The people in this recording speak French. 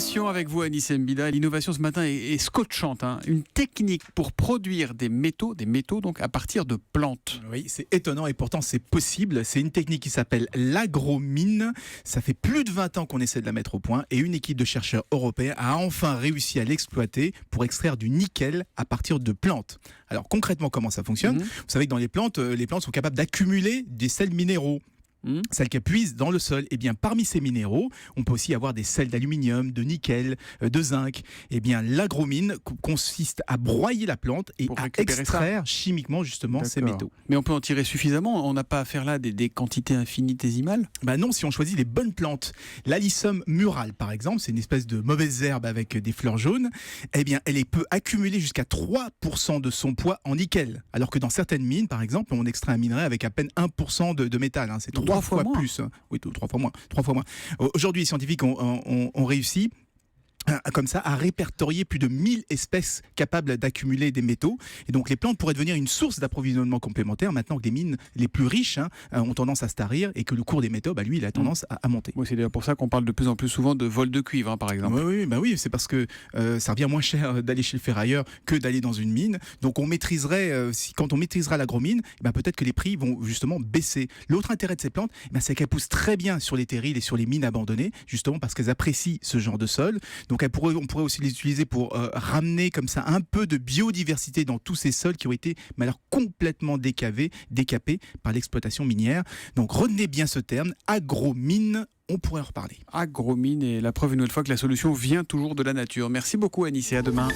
Innovation avec vous, Anis Mbida. L'innovation ce matin est scotchante. Une technique pour produire des métaux donc à partir de plantes. Oui, c'est étonnant et pourtant c'est possible. C'est une technique qui s'appelle l'agromine. Ça fait plus de 20 ans qu'on essaie de la mettre au point et une équipe de chercheurs européens a enfin réussi à l'exploiter pour extraire du nickel à partir de plantes. Alors concrètement, comment ça fonctionne ? Vous savez que dans les plantes sont capables d'accumuler des sels minéraux. Celles qu'elles puisent dans le sol. Et bien, parmi ces minéraux, on peut aussi avoir des sels d'aluminium, de nickel, de zinc. Et bien, l'agromine consiste à broyer la plante et à extraire chimiquement justement ces métaux. Mais on peut en tirer suffisamment. On n'a pas à faire là des quantités infinitésimales. Non, si on choisit les bonnes plantes. L'Alyssum murale, par exemple, c'est une espèce de mauvaise herbe avec des fleurs jaunes. Eh bien, elle peut accumuler jusqu'à 3% de son poids en nickel. Alors que dans certaines mines, par exemple, on extrait un minerai avec à peine 1% de métal. C'est 3 fois plus. Oui, 3 fois moins. Aujourd'hui, les scientifiques ont réussi comme ça à répertorier plus de 1000 espèces capables d'accumuler des métaux. Et donc les plantes pourraient devenir une source d'approvisionnement complémentaire maintenant que les mines les plus riches ont tendance à se tarir et que le cours des métaux, lui, il a tendance à monter. Oui, c'est d'ailleurs pour ça qu'on parle de plus en plus souvent de vol de cuivre, par exemple. Oui, c'est parce que ça revient moins cher d'aller chez le ferrailleur que d'aller dans une mine. Donc on maîtriserait, quand on maîtrisera l'agromine, peut-être que les prix vont justement baisser. L'autre intérêt de ces plantes, c'est qu'elles poussent très bien sur les terrils et sur les mines abandonnées, justement parce qu'elles apprécient ce genre de sol. Donc on pourrait aussi les utiliser pour ramener comme ça un peu de biodiversité dans tous ces sols qui ont été complètement décapés par l'exploitation minière. Donc retenez bien ce terme, agromine, on pourrait en reparler. Agromine est la preuve une autre fois que la solution vient toujours de la nature. Merci beaucoup Anis et à demain.